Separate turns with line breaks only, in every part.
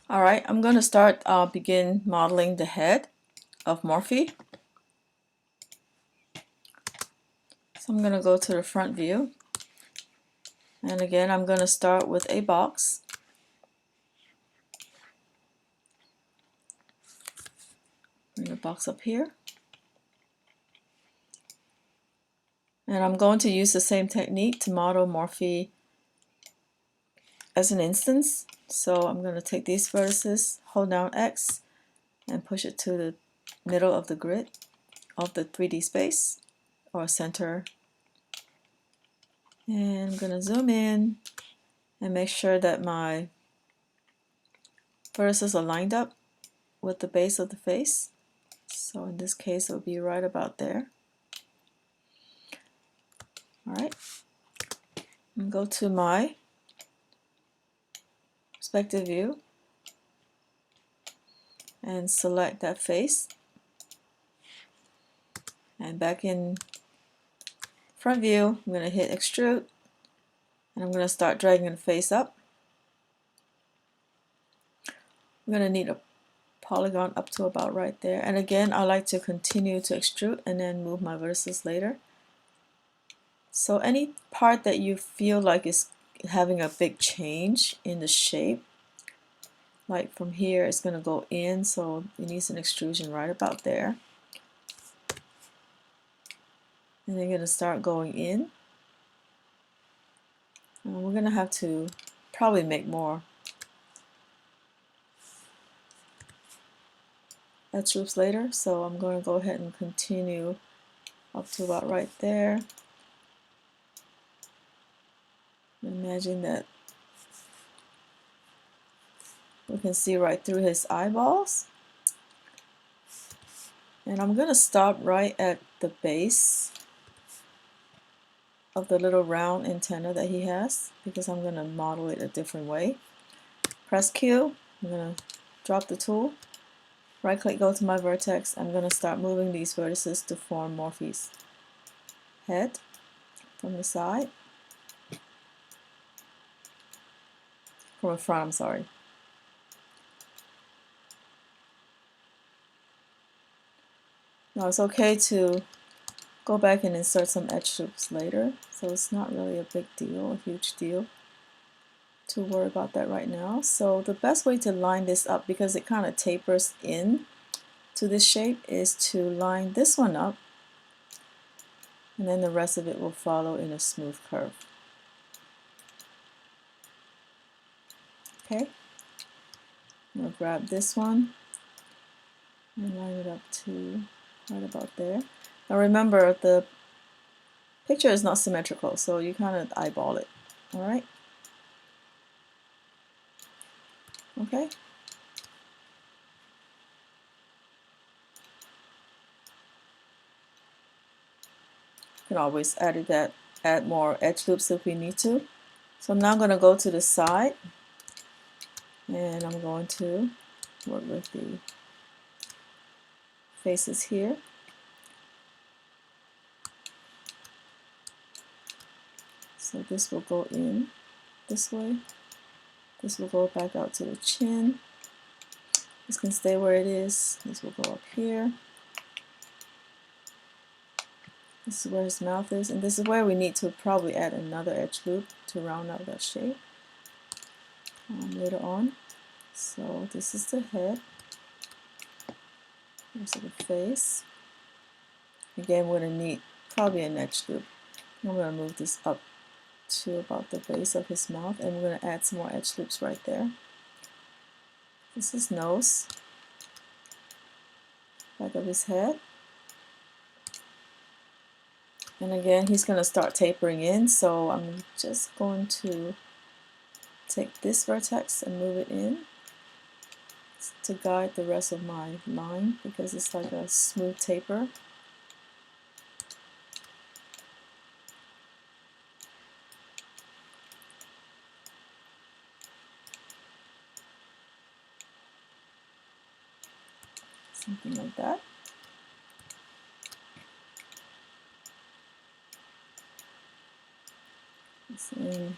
Alright, I'm going to begin modeling the head of Morphe. So I'm going to go to the front view. And again, I'm going to start with a box. Bring the box up here. And I'm going to use the same technique to model Morphe as an instance. So I'm going to take these vertices, hold down X, and push it to the middle of the grid of the 3D space or center. And I'm going to zoom in and make sure that my vertices are lined up with the base of the face. So in this case, it'll be right about there. Alright, and go to my perspective view and select that face. And back in front view, I'm going to hit extrude and I'm going to start dragging the face up. I'm going to need a polygon up to about right there. And again, I like to continue to extrude and then move my vertices later. So any part that you feel like is having a big change in the shape, like from here it's going to go in, so it needs an extrusion right about there. And then you're going to start going in. And we're going to have to probably make more edge loops later, so I'm going to go ahead and continue up to about right there. Imagine that we can see right through his eyeballs. And I'm going to stop right at the base of the little round antenna that he has, because I'm going to model it a different way. Press Q, I'm going to drop the tool, right click, go to my vertex. I'm going to start moving these vertices to form Morphe's head from the side, from the front, I'm sorry. Now it's okay to go back and insert some edge loops later, so it's not really a big deal, a huge deal to worry about that right now. So the best way to line this up, because it kind of tapers in to this shape, is to line this one up, and then the rest of it will follow in a smooth curve. Okay, I'm going to grab this one and line it up to right about there. Now remember, the picture is not symmetrical, so you kind of eyeball it. Alright? Okay? You can always add more edge loops if we need to. So I'm now going to go to the side, and I'm going to work with the faces here. So this will go in this way. This will go back out to the chin. This can stay where it is. This will go up here. This is where his mouth is, and this is where we need to probably add another edge loop to round out that shape later on. So this is the head. Here's the face. Again, we're going to need probably an edge loop. I'm going to move this up to about the base of his mouth, and we're going to add some more edge loops right there. This is nose, back of his head. And again, he's going to start tapering in, so I'm just going to take this vertex and move it in to guide the rest of my line, because it's like a smooth taper. Something like that. And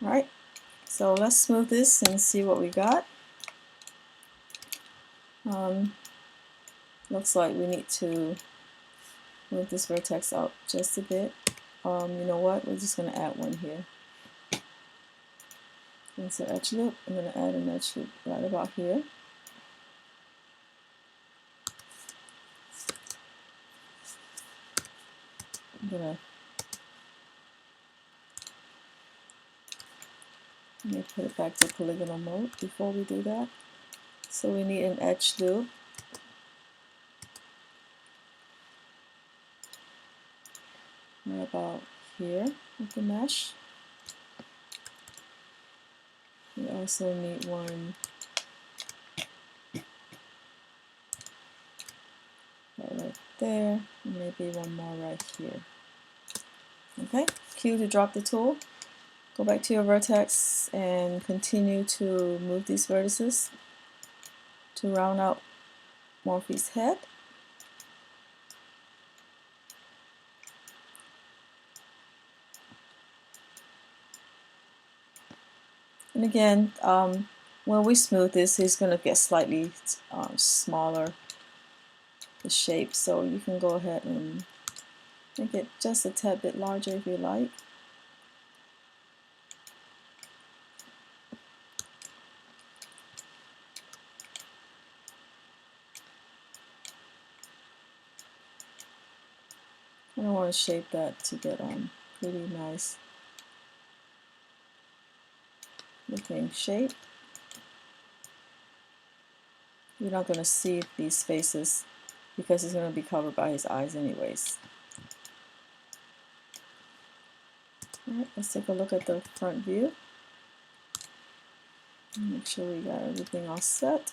Alright, so let's smooth this and see what we got. Looks like we need to move this vertex out just a bit. You know what? We're just going to add one here. Insert edge loop. I'm going to add an edge loop right about here. I'm going to let me put it back to polygonal mode before we do that. So we need an edge loop. Right about here with the mesh. We also need one right there, and maybe one more right here. Okay, Q to drop the tool. Go back to your vertex and continue to move these vertices to round out Morphe's head. And again, when we smooth this, he's going to get slightly smaller, the shape, so you can go ahead and make it just a tad bit larger if you like. I don't want to shape that to get pretty nice looking shape. You're not going to see these faces because it's going to be covered by his eyes anyways. Alright, let's take a look at the front view. Make sure we got everything all set.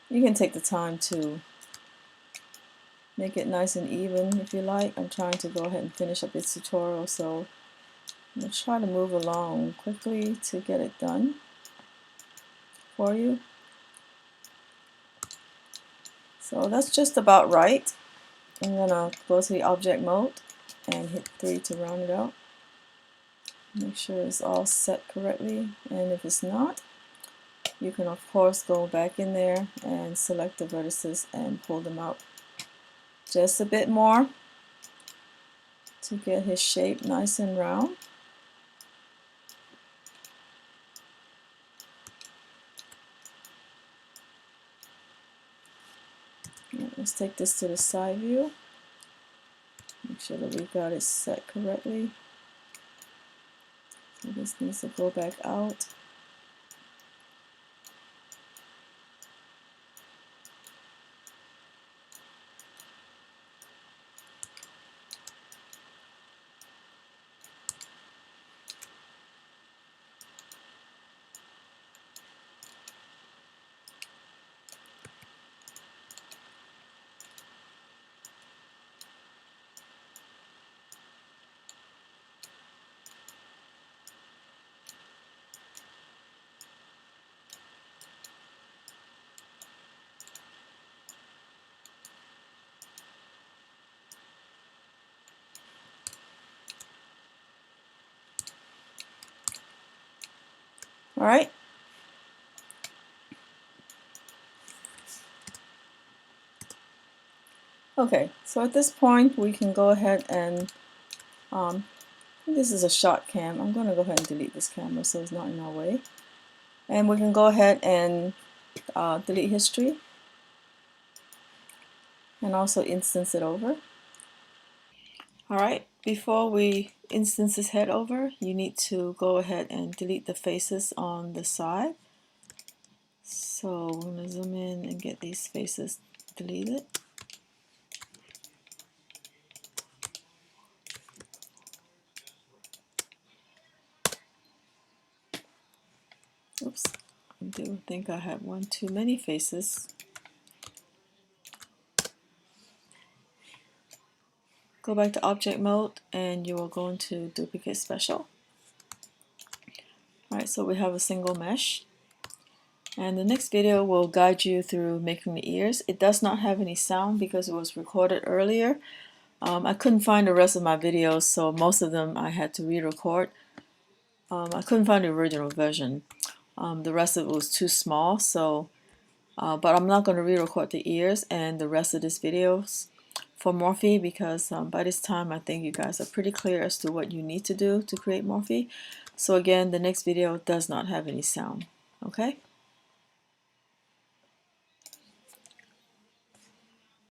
You can take the time to make it nice and even if you like. I'm trying to go ahead and finish up this tutorial, so I'm going to try to move along quickly to get it done for you. So that's just about right. I'm going to go to the object mode and hit 3 to round it out. Make sure it's all set correctly, and if it's not, you can of course go back in there and select the vertices and pull them out just a bit more to get his shape nice and round. Let's take this to the side view. Make sure that we got it set correctly. So this needs to go back out. All right. Okay, so at this point we can go ahead and this is a shot cam. I'm going to go ahead and delete this camera so it's not in our way. And we can go ahead and delete history and also instance it over. Alright, before we instance this head over, you need to go ahead and delete the faces on the side. So we're going to zoom in and get these faces deleted. Oops, I do think I have one too many faces. Go back to object mode and you will go into duplicate special. Alright, so we have a single mesh. And the next video will guide you through making the ears. It does not have any sound because it was recorded earlier. I couldn't find the rest of my videos, so most of them I had to re-record. I couldn't find the original version. The rest of it was too small, so but I'm not going to re-record the ears and the rest of this videos for Morphe because by this time I think you guys are pretty clear as to what you need to do to create Morphe. So again, the next video does not have any sound. Okay?